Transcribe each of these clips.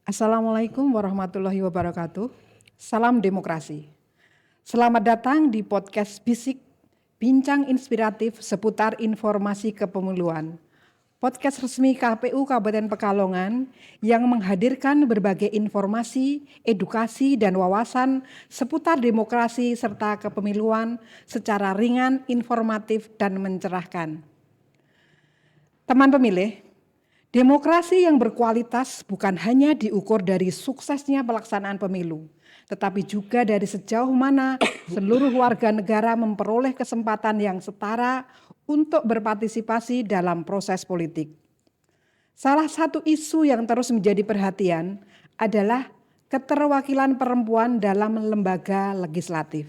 Assalamualaikum warahmatullahi wabarakatuh. Salam demokrasi. Selamat datang di podcast Bisik, bincang inspiratif seputar informasi kepemiluan. Podcast resmi KPU Kabupaten Pekalongan yang menghadirkan berbagai informasi, edukasi, dan wawasan seputar demokrasi serta kepemiluan secara ringan, informatif, dan mencerahkan. Teman pemilih, demokrasi yang berkualitas bukan hanya diukur dari suksesnya pelaksanaan pemilu, tetapi juga dari sejauh mana seluruh warga negara memperoleh kesempatan yang setara untuk berpartisipasi dalam proses politik. Salah satu isu yang terus menjadi perhatian adalah keterwakilan perempuan dalam lembaga legislatif.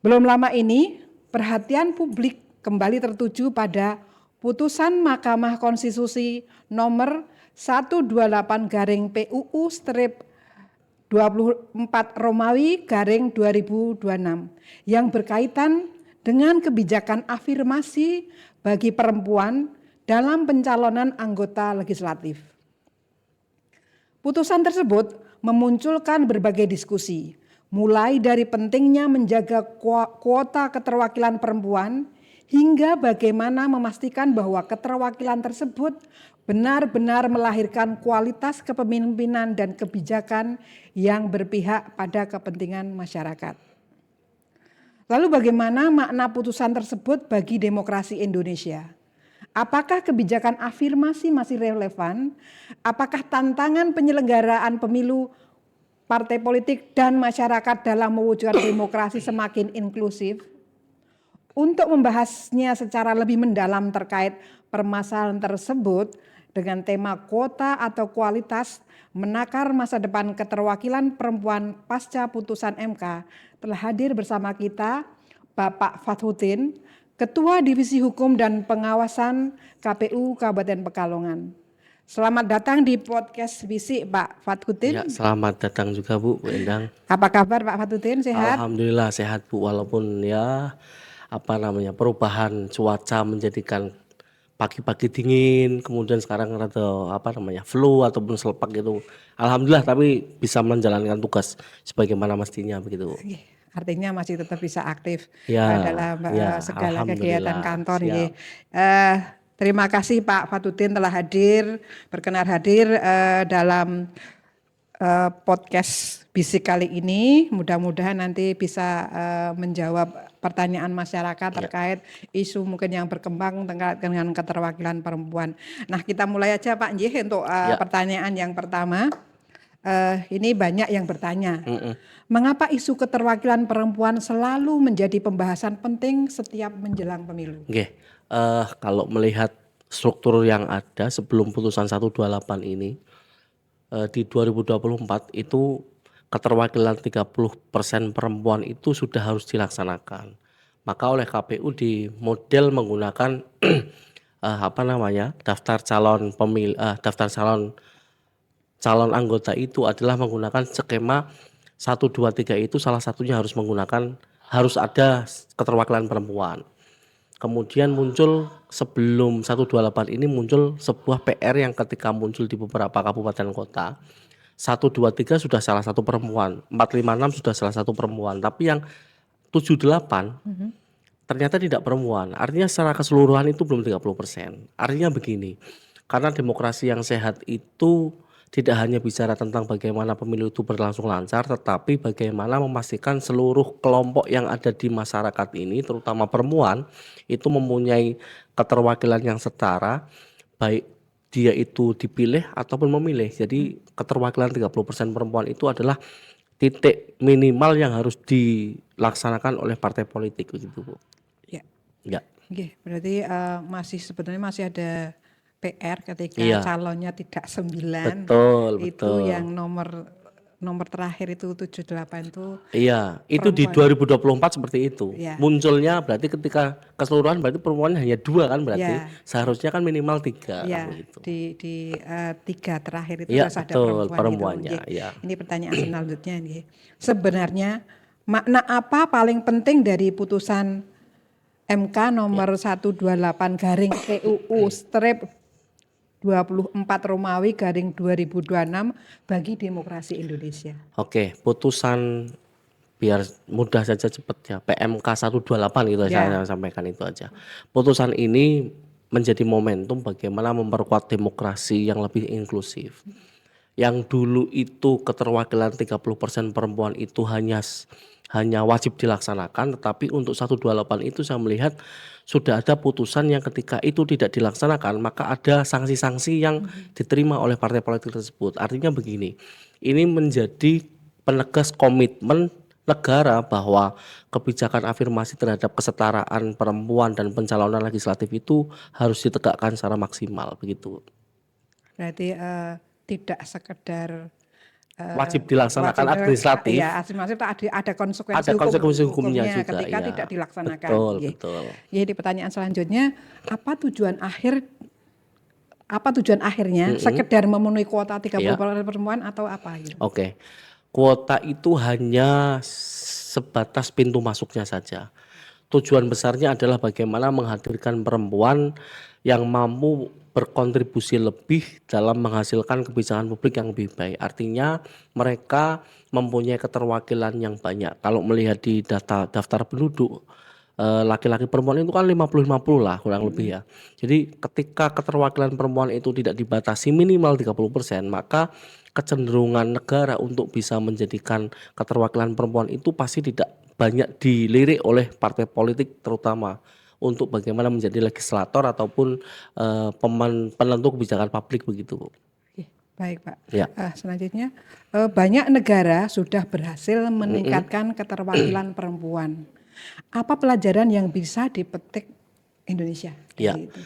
Belum lama ini, perhatian publik kembali tertuju pada Putusan Mahkamah Konstitusi nomor 128/PUU-24 Romawi/2026 yang berkaitan dengan kebijakan afirmasi bagi perempuan dalam pencalonan anggota legislatif. Putusan tersebut memunculkan berbagai diskusi, mulai dari pentingnya menjaga kuota keterwakilan perempuan hingga bagaimana memastikan bahwa keterwakilan tersebut benar-benar melahirkan kualitas kepemimpinan dan kebijakan yang berpihak pada kepentingan masyarakat. Lalu bagaimana makna putusan tersebut bagi demokrasi Indonesia? Apakah kebijakan afirmasi masih relevan? Apakah tantangan penyelenggaraan pemilu partai politik dan masyarakat dalam mewujudkan demokrasi semakin inklusif? Untuk membahasnya secara lebih mendalam terkait permasalahan tersebut dengan tema kuota atau kualitas menakar masa depan keterwakilan perempuan pasca putusan MK, telah hadir bersama kita Bapak Fathuddin, Ketua Divisi Hukum dan Pengawasan KPU Kabupaten Pekalongan. Selamat datang di podcast Bisik, Pak Fathuddin. Ya, selamat datang juga Bu Endang. Apa kabar Pak Fathuddin, sehat? Alhamdulillah sehat Bu, walaupun perubahan cuaca menjadikan pagi-pagi dingin, kemudian sekarang ada flu ataupun selepak gitu. Alhamdulillah, tapi bisa menjalankan tugas sebagaimana mestinya begitu. Artinya masih tetap bisa aktif Ya, dalam segala kegiatan alhamdulillah. kantor. Siap. Terima kasih Pak Fathuddin telah berkenan hadir dalam podcast Bisik kali ini. Mudah-mudahan nanti bisa menjawab pertanyaan masyarakat terkait isu mungkin yang berkembang terkait dengan keterwakilan perempuan. Nah, kita mulai aja Pak Njih untuk pertanyaan yang pertama. Ini banyak yang bertanya, mengapa isu keterwakilan perempuan selalu menjadi pembahasan penting setiap menjelang pemilu? Kalau melihat struktur yang ada sebelum putusan 128 ini, di 2024 itu keterwakilan 30% perempuan itu sudah harus dilaksanakan. Maka oleh KPU di model menggunakan daftar calon anggota itu adalah menggunakan skema 1, 2, 3 itu salah satunya harus ada keterwakilan perempuan. Kemudian muncul sebelum 128 ini muncul sebuah PR yang ketika muncul di beberapa kabupaten kota. 1, 2, 3 sudah salah satu perempuan, 4, 5, 6 sudah salah satu perempuan, tapi yang 7, 8 ternyata tidak perempuan. Artinya secara keseluruhan itu belum 30%. Artinya begini, karena demokrasi yang sehat itu tidak hanya bicara tentang bagaimana pemilu itu berlangsung lancar, tetapi bagaimana memastikan seluruh kelompok yang ada di masyarakat ini, terutama perempuan, itu mempunyai keterwakilan yang setara, baik dia itu dipilih ataupun memilih. Jadi keterwakilan 30% perempuan itu adalah titik minimal yang harus dilaksanakan oleh partai politik begitu Bu. Ya. Oke, berarti sebenarnya masih ada PR ketika calonnya tidak 9. Betul. Yang nomor terakhir itu 78 itu. Iya, itu di 2024 seperti itu. Munculnya berarti ketika keseluruhan berarti perempuannya hanya 2 kan berarti. Seharusnya kan minimal 3 kan begitu. Di 3 terakhir itu harus ada perempuannya. Ini pertanyaan selanjutnya nih. Sebenarnya makna apa paling penting dari putusan MK nomor 128/PUU 24/Romawi/2026 bagi demokrasi Indonesia. Oke, putusan biar mudah saja cepat ya, PMK 128 gitu Ya. saya sampaikan itu aja. Putusan ini menjadi momentum bagaimana memperkuat demokrasi yang lebih inklusif. Yang dulu itu keterwakilan 30% perempuan itu hanya wajib dilaksanakan, tetapi untuk 128 itu saya melihat sudah ada putusan yang ketika itu tidak dilaksanakan maka ada sanksi-sanksi yang diterima oleh partai politik tersebut. Artinya begini, ini menjadi penegas komitmen negara bahwa kebijakan afirmasi terhadap kesetaraan perempuan dan pencalonan legislatif itu harus ditegakkan secara maksimal begitu. Berarti tidak sekedar Wajib dilaksanakan administratif. Ya, administratif ada konsekuensi Ada konsekuensi hukumnya juga, ketika ya. tidak dilaksanakan. Betul, Ye. betul. Jadi pertanyaan selanjutnya, apa tujuan akhirnya? Sekedar memenuhi kuota 30% perempuan atau apa? Gitu? Oke. Kuota itu hanya sebatas pintu masuknya saja. Tujuan besarnya adalah bagaimana menghadirkan perempuan yang mampu berkontribusi lebih dalam menghasilkan kebijakan publik yang lebih baik. Artinya mereka mempunyai keterwakilan yang banyak. Kalau melihat di daftar penduduk, laki-laki perempuan itu kan 50-50 lah kurang lebih ya. Jadi ketika keterwakilan perempuan itu tidak dibatasi minimal 30%, maka kecenderungan negara untuk bisa menjadikan keterwakilan perempuan itu pasti tidak banyak dilirik oleh partai politik, terutama untuk bagaimana menjadi legislator ataupun penentu kebijakan publik begitu. Oke, baik Pak. Ya. Selanjutnya, banyak negara sudah berhasil meningkatkan keterwakilan perempuan. Apa pelajaran yang bisa dipetik Indonesia? Ya. Gitu.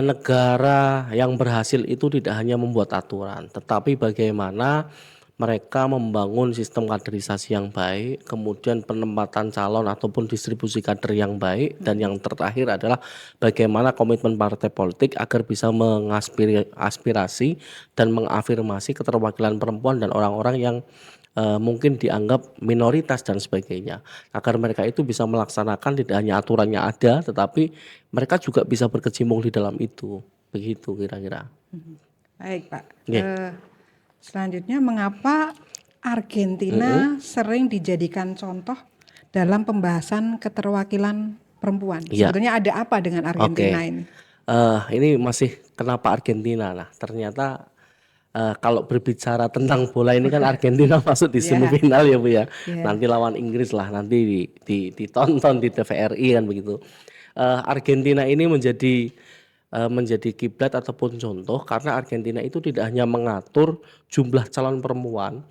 Negara yang berhasil itu tidak hanya membuat aturan, tetapi bagaimana mereka membangun sistem kaderisasi yang baik, kemudian penempatan calon ataupun distribusi kader yang baik, dan yang terakhir adalah bagaimana komitmen partai politik agar bisa mengaspirasi dan mengafirmasi keterwakilan perempuan dan orang-orang yang mungkin dianggap minoritas dan sebagainya, agar mereka itu bisa melaksanakan tidak hanya aturannya ada, tetapi mereka juga bisa berkecimpung di dalam itu, begitu kira-kira. Baik Pak. Yeah. Selanjutnya, mengapa Argentina sering dijadikan contoh dalam pembahasan keterwakilan perempuan? Yeah. Sebetulnya ada apa dengan Argentina ini? Ini masih kenapa Argentina? Nah, ternyata kalau berbicara tentang bola ini kan Argentina masuk di semifinal ya Bu ya. Nanti lawan Inggris lah, nanti ditonton di TVRI kan begitu. Argentina ini menjadi kiblat ataupun contoh karena Argentina itu tidak hanya mengatur jumlah calon perempuan,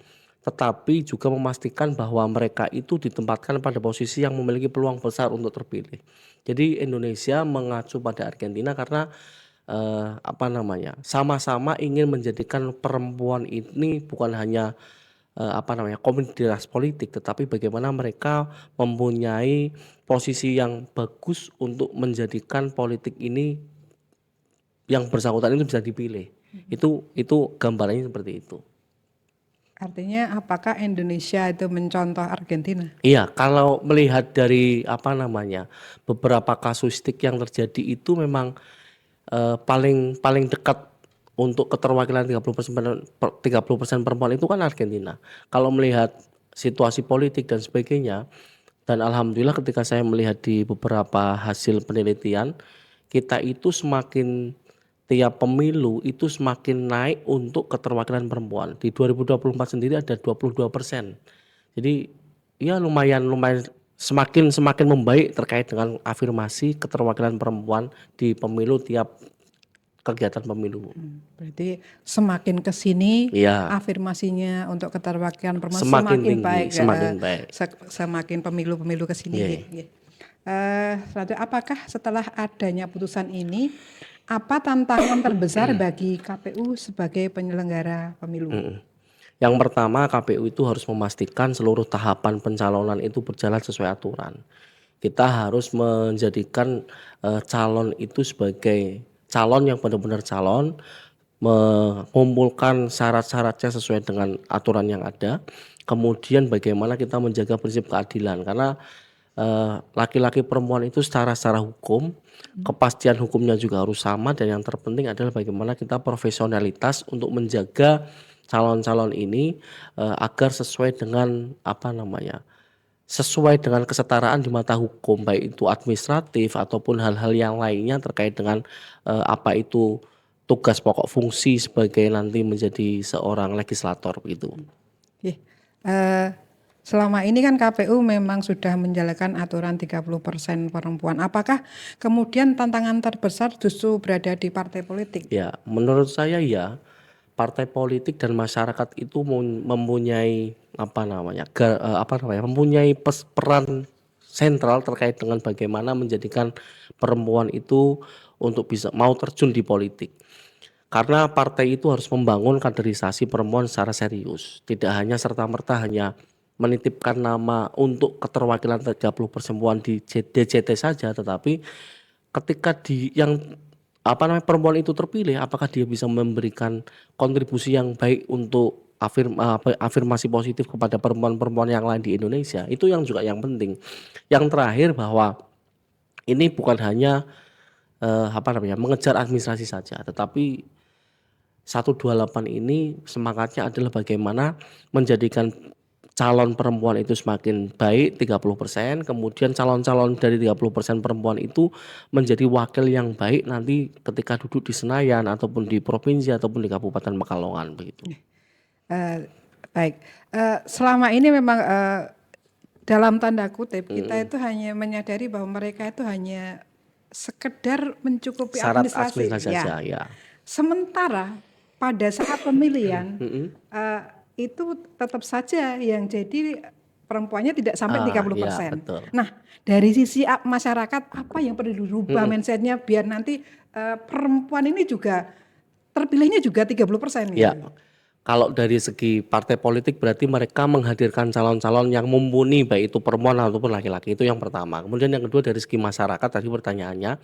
tetapi juga memastikan bahwa mereka itu ditempatkan pada posisi yang memiliki peluang besar untuk terpilih. Jadi Indonesia mengacu pada Argentina karena sama-sama ingin menjadikan perempuan ini bukan hanya komoditas politik, tetapi bagaimana mereka mempunyai posisi yang bagus untuk menjadikan politik ini yang bersangkutan itu bisa dipilih. Itu gambarannya seperti itu. Artinya apakah Indonesia itu mencontoh Argentina? Iya, kalau melihat dari beberapa kasuistik yang terjadi itu memang paling dekat untuk keterwakilan 30% perempuan itu kan Argentina. Kalau melihat situasi politik dan sebagainya, dan alhamdulillah ketika saya melihat di beberapa hasil penelitian, kita itu tiap pemilu itu semakin naik untuk keterwakilan perempuan. Di 2024 sendiri ada 22%. Jadi ya lumayan semakin membaik terkait dengan afirmasi keterwakilan perempuan di pemilu tiap kegiatan pemilu. Berarti semakin ke sini afirmasinya untuk keterwakilan perempuan semakin tinggi, baik, semakin pemilu ke sini. Selanjutnya, apakah setelah adanya putusan ini, apa tantangan terbesar bagi KPU sebagai penyelenggara pemilu? Yang pertama, KPU itu harus memastikan seluruh tahapan pencalonan itu berjalan sesuai aturan. Kita harus menjadikan calon itu sebagai calon yang benar-benar calon, mengumpulkan syarat-syaratnya sesuai dengan aturan yang ada. Kemudian bagaimana kita menjaga prinsip keadilan, karena laki-laki perempuan itu secara hukum, kepastian hukumnya juga harus sama, dan yang terpenting adalah bagaimana kita profesionalitas untuk menjaga calon-calon ini agar sesuai dengan sesuai dengan kesetaraan di mata hukum, baik itu administratif ataupun hal-hal yang lainnya terkait dengan apa itu tugas pokok fungsi sebagai nanti menjadi seorang legislator begitu. Oke. Selama ini kan KPU memang sudah menjalankan aturan 30% perempuan. Apakah kemudian tantangan terbesar justru berada di partai politik? Ya, menurut saya ya, partai politik dan masyarakat itu mempunyai mempunyai peran sentral terkait dengan bagaimana menjadikan perempuan itu untuk bisa mau terjun di politik. Karena partai itu harus membangun kaderisasi perempuan secara serius, tidak hanya serta-merta hanya menitipkan nama untuk keterwakilan 30% perempuan di DJT saja, tetapi ketika perempuan itu terpilih, apakah dia bisa memberikan kontribusi yang baik untuk afirmasi positif kepada perempuan-perempuan yang lain di Indonesia. Itu yang juga yang penting. Yang terakhir bahwa ini bukan hanya mengejar administrasi saja, tetapi 128 ini semangatnya adalah bagaimana menjadikan calon perempuan itu semakin baik 30%, kemudian calon-calon dari 30% perempuan itu menjadi wakil yang baik nanti ketika duduk di Senayan ataupun di provinsi ataupun di Kabupaten Pekalongan begitu. Baik, selama ini memang dalam tanda kutip kita itu hanya menyadari bahwa mereka itu hanya sekedar mencukupi Syarat administrasi saja ya. Sementara pada saat pemilihan itu tetap saja yang jadi perempuannya tidak sampai 30%. Ya, betul. Nah, dari sisi masyarakat apa yang perlu dirubah mindsetnya biar nanti perempuan ini juga terpilihnya juga 30% gitu. Ya. Kalau dari segi partai politik berarti mereka menghadirkan calon-calon yang mumpuni baik itu perempuan ataupun laki-laki, itu yang pertama. Kemudian yang kedua dari segi masyarakat, tadi pertanyaannya,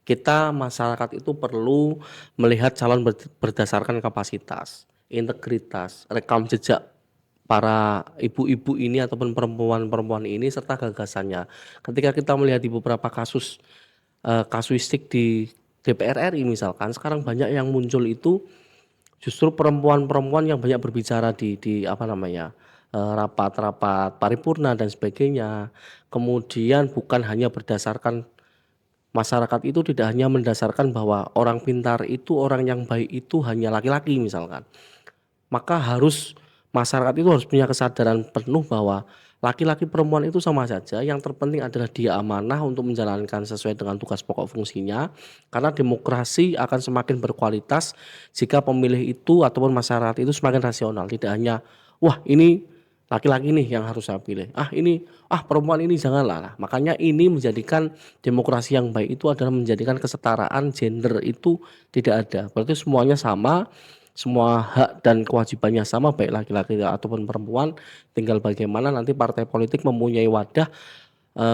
kita masyarakat itu perlu melihat calon berdasarkan kapasitas, integritas, rekam jejak para ibu-ibu ini ataupun perempuan-perempuan ini serta gagasannya. Ketika kita melihat di beberapa kasuistik di DPR RI misalkan, sekarang banyak yang muncul itu justru perempuan-perempuan yang banyak berbicara di rapat-rapat paripurna dan sebagainya. Kemudian bukan hanya berdasarkan masyarakat itu tidak hanya mendasarkan bahwa orang pintar itu, orang yang baik itu hanya laki-laki misalkan. Maka masyarakat itu harus punya kesadaran penuh bahwa laki-laki perempuan itu sama saja, yang terpenting adalah dia amanah untuk menjalankan sesuai dengan tugas pokok fungsinya, karena demokrasi akan semakin berkualitas jika pemilih itu ataupun masyarakat itu semakin rasional, tidak hanya wah ini laki-laki nih yang harus saya pilih, perempuan ini janganlah. Nah, makanya ini menjadikan demokrasi yang baik itu adalah menjadikan kesetaraan gender itu tidak ada, berarti semuanya sama, semua hak dan kewajibannya sama baik laki-laki ataupun perempuan, tinggal bagaimana nanti partai politik mempunyai wadah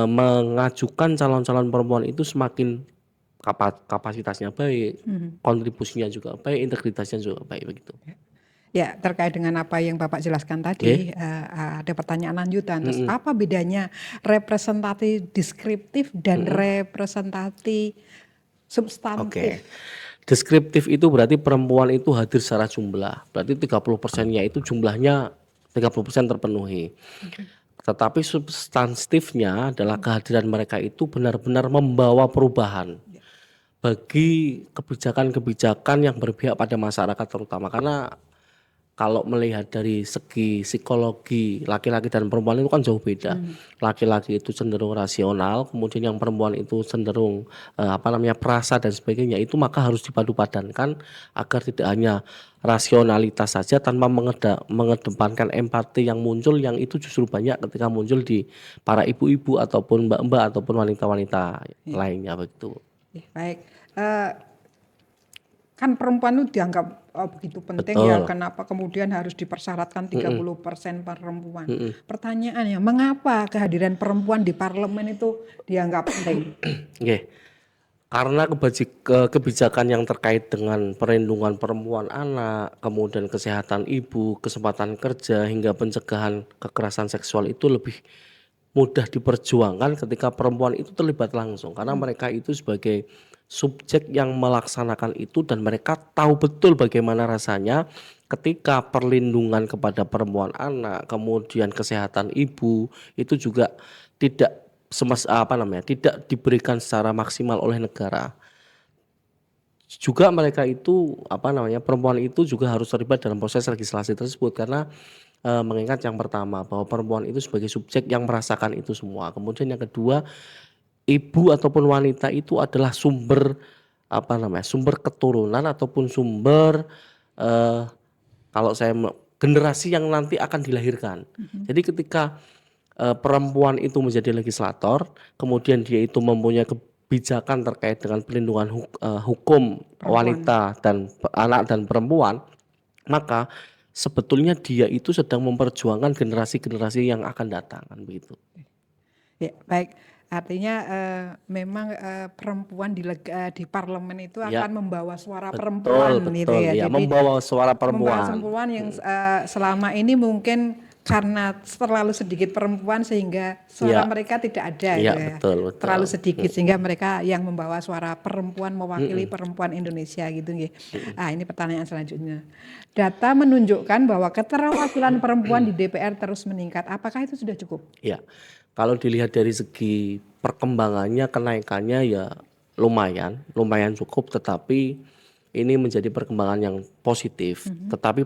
mengajukan calon-calon perempuan itu semakin kapasitasnya baik, kontribusinya juga baik, integritasnya juga baik begitu. Ya, terkait dengan apa yang Bapak jelaskan tadi, ada pertanyaan lanjutan. Terus apa bedanya representatif deskriptif dan representatif substantif? Deskriptif itu berarti perempuan itu hadir secara jumlah, berarti 30%-nya itu jumlahnya 30% terpenuhi. Tetapi substantifnya adalah kehadiran mereka itu benar-benar membawa perubahan bagi kebijakan-kebijakan yang berpihak pada masyarakat terutama, karena kalau melihat dari segi psikologi laki-laki dan perempuan itu kan jauh beda. Laki-laki itu cenderung rasional, kemudian yang perempuan itu cenderung perasa dan sebagainya. Itu maka harus dipadu-padankan agar tidak hanya rasionalitas saja tanpa mengedepankan empati yang muncul, yang itu justru banyak ketika muncul di para ibu-ibu ataupun mbak-mbak ataupun wanita-wanita lainnya begitu. Baik. Kan perempuan itu dianggap begitu penting. Betul. Ya, kenapa kemudian harus dipersyaratkan 30% perempuan? Pertanyaannya, mengapa kehadiran perempuan di parlemen itu dianggap penting? Karena kebijakan yang terkait dengan perlindungan perempuan, anak, kemudian kesehatan ibu, kesempatan kerja hingga pencegahan kekerasan seksual itu lebih mudah diperjuangkan ketika perempuan itu terlibat langsung karena mereka itu sebagai subjek yang melaksanakan itu dan mereka tahu betul bagaimana rasanya ketika perlindungan kepada perempuan anak, kemudian kesehatan ibu itu juga tidak tidak diberikan secara maksimal oleh negara. Juga mereka itu perempuan itu juga harus terlibat dalam proses legislasi tersebut karena mengingat yang pertama bahwa perempuan itu sebagai subjek yang merasakan itu semua. Kemudian yang kedua, ibu ataupun wanita itu adalah sumber sumber keturunan ataupun sumber eh, generasi yang nanti akan dilahirkan. Jadi ketika perempuan itu menjadi legislator, kemudian dia itu mempunyai kebijakan terkait dengan pelindungan hukum wanita dan anak dan perempuan, maka sebetulnya dia itu sedang memperjuangkan generasi-generasi yang akan datang kan begitu. Ya, baik. Artinya memang perempuan di parlemen itu Ya, akan membawa suara perempuan gitu ya. ya, Jadi membawa suara membawa perempuan. perempuan yang selama ini mungkin karena terlalu sedikit perempuan sehingga suara Ya, mereka tidak ada ya, gitu ya. betul. Terlalu sedikit sehingga mereka yang membawa suara perempuan mewakili perempuan Indonesia gitu nggih. Ini pertanyaan selanjutnya. Data menunjukkan bahwa keterwakilan perempuan di DPR terus meningkat. Apakah itu sudah cukup? Ya, kalau dilihat dari segi perkembangannya, kenaikannya ya lumayan cukup, tetapi ini menjadi perkembangan yang positif. Tetapi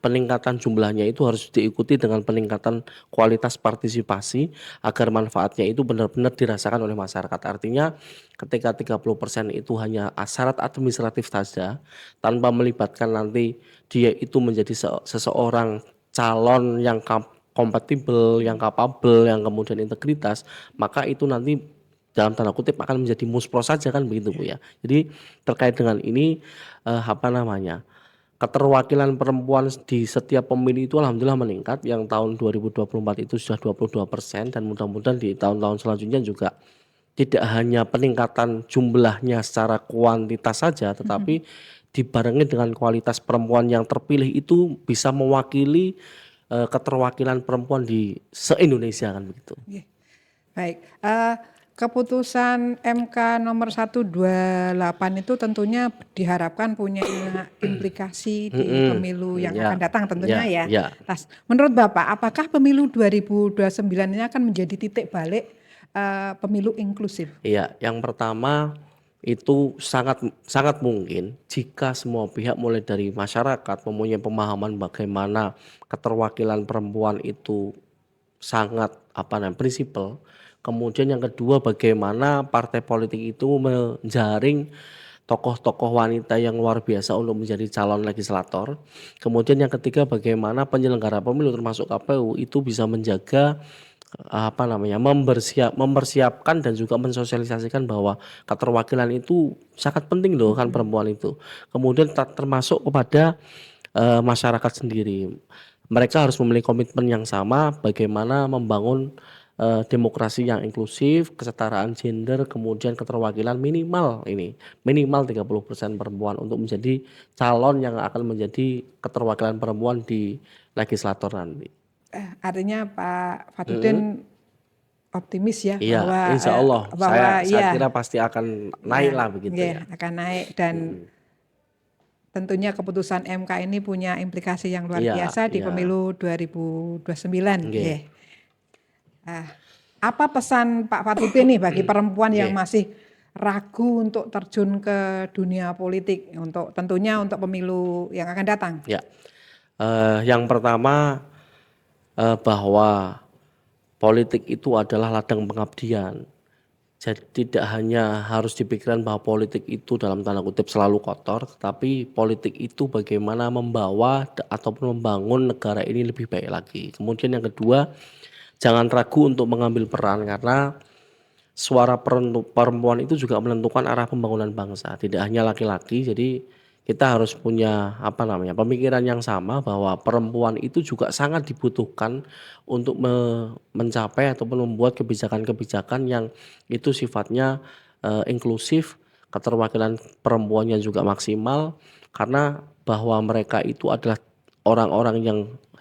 peningkatan jumlahnya itu harus diikuti dengan peningkatan kualitas partisipasi agar manfaatnya itu benar-benar dirasakan oleh masyarakat. Artinya ketika 30% itu hanya syarat administratif saja, tanpa melibatkan nanti dia itu menjadi seseorang calon yang kompatibel, yang kapabel, yang kemudian integritas, maka itu nanti dalam tanda kutip akan menjadi muspro saja kan begitu Bu ya. Jadi terkait dengan ini keterwakilan perempuan di setiap pemilih itu alhamdulillah meningkat. Yang tahun 2024 itu sudah 22% dan mudah-mudahan di tahun-tahun selanjutnya juga tidak hanya peningkatan jumlahnya secara kuantitas saja, tetapi dibarengi dengan kualitas perempuan yang terpilih itu bisa mewakili keterwakilan perempuan di se-Indonesia kan begitu. Baik, keputusan MK nomor 128 itu tentunya diharapkan punya implikasi di pemilu yang akan datang tentunya ya. Nah, menurut Bapak, apakah pemilu 2029 ini akan menjadi titik balik pemilu inklusif? Iya, yang pertama itu sangat mungkin jika semua pihak mulai dari masyarakat mempunyai pemahaman bagaimana keterwakilan perempuan itu sangat prinsipal. Kemudian yang kedua bagaimana partai politik itu menjaring tokoh-tokoh wanita yang luar biasa untuk menjadi calon legislator. Kemudian yang ketiga bagaimana penyelenggara pemilu termasuk KPU itu bisa menjaga mempersiapkan dan juga mensosialisasikan bahwa keterwakilan itu sangat penting loh kan perempuan itu. Kemudian termasuk kepada masyarakat sendiri. Mereka harus memiliki komitmen yang sama bagaimana membangun demokrasi yang inklusif, kesetaraan gender, kemudian keterwakilan minimal 30% perempuan untuk menjadi calon yang akan menjadi keterwakilan perempuan di legislator nanti. Artinya Pak Fadudin optimis ya Iya, bahwa insya Allah saya kira pasti akan naik lah begitu ya. Akan naik dan tentunya keputusan MK ini punya implikasi yang luar biasa di pemilu 2029. Apa pesan Pak Fadudin nih bagi perempuan yang masih ragu untuk terjun ke dunia politik tentunya untuk pemilu yang akan datang? Ya, yang pertama bahwa politik itu adalah ladang pengabdian. Jadi tidak hanya harus dipikirkan bahwa politik itu dalam tanda kutip selalu kotor, tetapi politik itu bagaimana membawa ataupun membangun negara ini lebih baik lagi. Kemudian yang kedua, jangan ragu untuk mengambil peran karena suara perempuan itu juga menentukan arah pembangunan bangsa. Tidak hanya laki-laki, jadi kita harus punya pemikiran yang sama bahwa perempuan itu juga sangat dibutuhkan untuk mencapai ataupun membuat kebijakan-kebijakan yang itu sifatnya inklusif, keterwakilan perempuannya juga maksimal karena bahwa mereka itu adalah orang-orang yang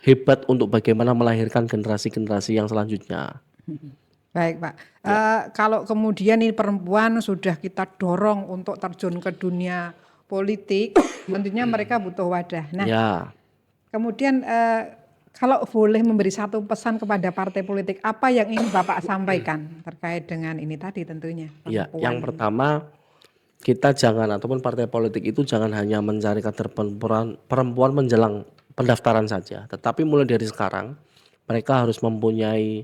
hebat untuk bagaimana melahirkan generasi-generasi yang selanjutnya. Baik, Pak. Ya, Kalau kemudian ini perempuan sudah kita dorong untuk terjun ke dunia politik, tentunya mereka butuh wadah. Nah, ya, kemudian kalau boleh memberi satu pesan kepada partai politik, apa yang ingin Bapak sampaikan terkait dengan ini tadi tentunya ya. perempuan Yang ini. pertama, kita jangan ataupun partai politik itu jangan hanya mencari kader perempuan menjelang pendaftaran saja, tetapi mulai dari sekarang mereka harus mempunyai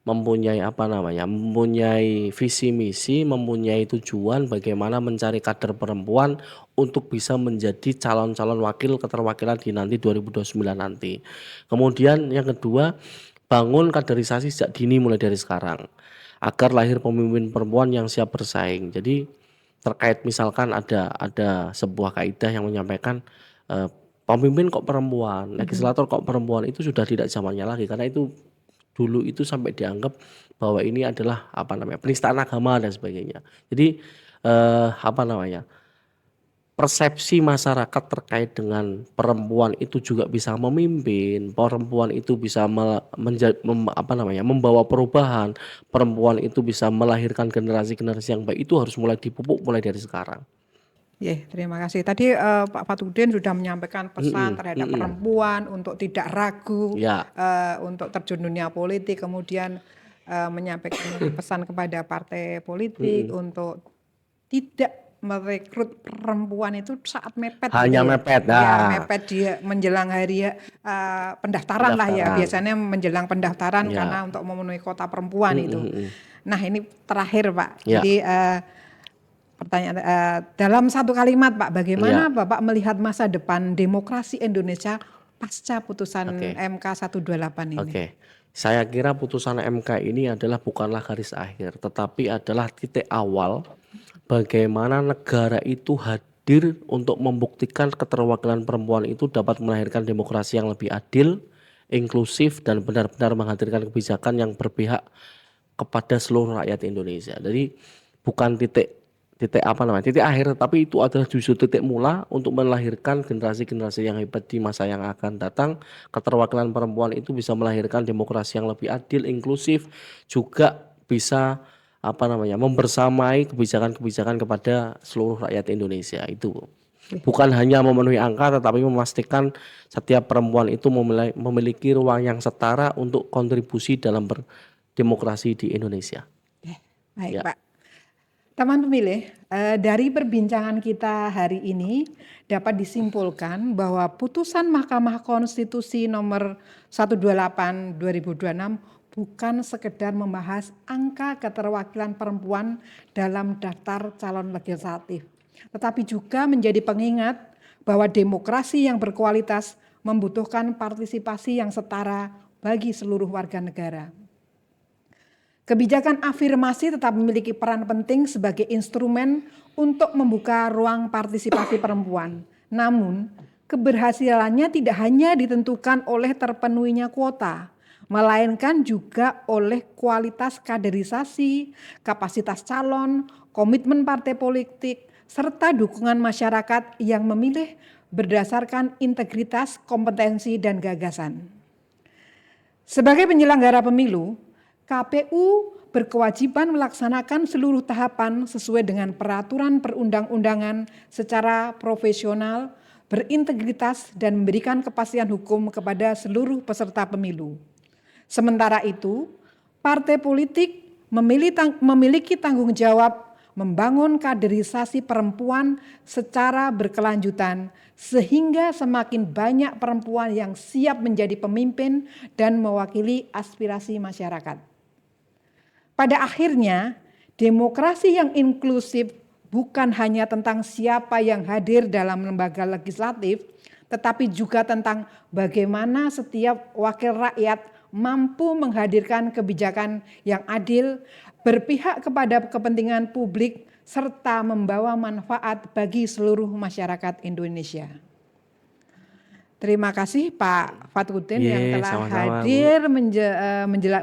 mempunyai apa namanya, mempunyai visi misi, mempunyai tujuan bagaimana mencari kader perempuan untuk bisa menjadi calon-calon wakil keterwakilan di nanti 2029 nanti. Kemudian yang kedua, bangun kaderisasi sejak dini mulai dari sekarang agar lahir pemimpin perempuan yang siap bersaing. Jadi terkait misalkan ada sebuah kaidah yang menyampaikan pemimpin kok perempuan, legislator kok perempuan, itu sudah tidak zamannya lagi karena itu dulu itu sampai dianggap bahwa ini adalah apa namanya penistaan agama dan sebagainya. Jadi apa namanya persepsi masyarakat terkait dengan perempuan itu juga bisa memimpin, perempuan itu bisa apa namanya membawa perubahan, perempuan itu bisa melahirkan generasi-generasi yang baik, itu harus mulai dipupuk mulai dari sekarang. Ya, terima kasih. Tadi Pak Fatudin sudah menyampaikan pesan terhadap perempuan untuk tidak ragu Ya, untuk terjun dunia politik, kemudian menyampaikan pesan kepada partai politik untuk tidak merekrut perempuan itu saat mepet gitu hanya ya. mepet. Ya, Nah, mepet dia menjelang hari pendaftaran lah ya. pendaftaran. Biasanya menjelang pendaftaran Ya, karena untuk memenuhi kota perempuan itu. Nah, ini terakhir Pak. ya, Jadi pertanyaan dalam satu kalimat Pak, bagaimana ya. Bapak melihat masa depan demokrasi Indonesia pasca putusan Oke. MK 128 ini? Oke, saya kira putusan MK ini adalah bukanlah garis akhir, tetapi adalah titik awal bagaimana negara itu hadir untuk membuktikan keterwakilan perempuan itu dapat melahirkan demokrasi yang lebih adil, inklusif, dan benar-benar menghadirkan kebijakan yang berpihak kepada seluruh rakyat Indonesia. Jadi bukan titik apa namanya titik akhir, tapi itu adalah justru titik mula untuk melahirkan generasi-generasi yang hebat di masa yang akan datang. Keterwakilan perempuan itu bisa melahirkan demokrasi yang lebih adil, inklusif, juga bisa apa namanya membersamai kebijakan-kebijakan kepada seluruh rakyat Indonesia. Itu bukan hanya memenuhi angka, tetapi memastikan setiap perempuan itu memiliki ruang yang setara untuk kontribusi dalam berdemokrasi di Indonesia. Baik Ya. Pak. Teman pemilih, dari perbincangan kita hari ini dapat disimpulkan bahwa putusan Mahkamah Konstitusi nomor 128 2026 bukan sekedar membahas angka keterwakilan perempuan dalam daftar calon legislatif, tetapi juga menjadi pengingat bahwa demokrasi yang berkualitas membutuhkan partisipasi yang setara bagi seluruh warga negara. Kebijakan afirmasi tetap memiliki peran penting sebagai instrumen untuk membuka ruang partisipasi perempuan. Namun, keberhasilannya tidak hanya ditentukan oleh terpenuhinya kuota, melainkan juga oleh kualitas kaderisasi, kapasitas calon, komitmen partai politik, serta dukungan masyarakat yang memilih berdasarkan integritas, kompetensi, dan gagasan. Sebagai penyelenggara pemilu, KPU berkewajiban melaksanakan seluruh tahapan sesuai dengan peraturan perundang-undangan secara profesional, berintegritas, dan memberikan kepastian hukum kepada seluruh peserta pemilu. Sementara itu, partai politik memiliki tanggung jawab membangun kaderisasi perempuan secara berkelanjutan sehingga semakin banyak perempuan yang siap menjadi pemimpin dan mewakili aspirasi masyarakat. Pada akhirnya, demokrasi yang inklusif bukan hanya tentang siapa yang hadir dalam lembaga legislatif, tetapi juga tentang bagaimana setiap wakil rakyat mampu menghadirkan kebijakan yang adil, berpihak kepada kepentingan publik, serta membawa manfaat bagi seluruh masyarakat Indonesia. Terima kasih Pak Fatudin yang telah Sama-sama, Bu. hadir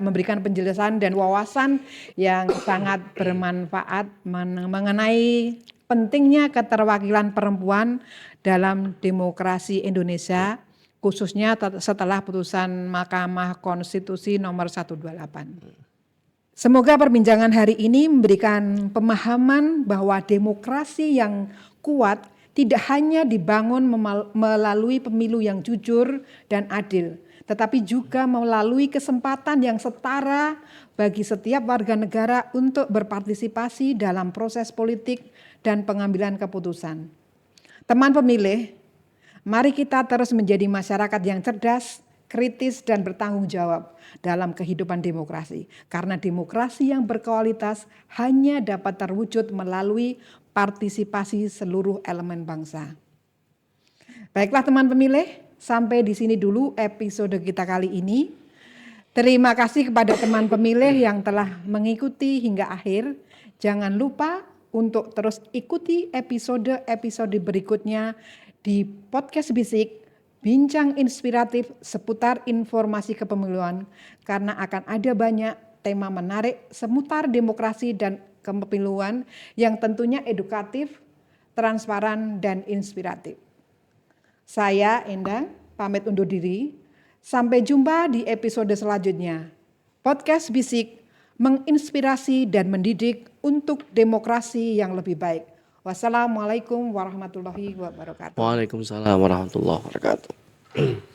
memberikan penjelasan dan wawasan yang sangat bermanfaat mengenai pentingnya keterwakilan perempuan dalam demokrasi Indonesia, khususnya setelah putusan Mahkamah Konstitusi nomor 128. Semoga perbincangan hari ini memberikan pemahaman bahwa demokrasi yang kuat tidak hanya dibangun melalui pemilu yang jujur dan adil, tetapi juga melalui kesempatan yang setara bagi setiap warga negara untuk berpartisipasi dalam proses politik dan pengambilan keputusan. Teman pemilih, mari kita terus menjadi masyarakat yang cerdas, kritis, dan bertanggung jawab dalam kehidupan demokrasi. Karena demokrasi yang berkualitas hanya dapat terwujud melalui partisipasi seluruh elemen bangsa. Baiklah teman pemilih, sampai di sini dulu episode kita kali ini. Terima kasih kepada teman pemilih yang telah mengikuti hingga akhir. Jangan lupa untuk terus ikuti episode-episode berikutnya di podcast Bisik, bincang inspiratif seputar informasi kepemiluan, karena akan ada banyak tema menarik seputar demokrasi dan kepemiluan yang tentunya edukatif, transparan, dan inspiratif. Saya Endang, pamit undur diri. Sampai jumpa di episode selanjutnya. Podcast Bisik menginspirasi dan mendidik untuk demokrasi yang lebih baik. Wassalamualaikum warahmatullahi wabarakatuh. Waalaikumsalam warahmatullahi wabarakatuh.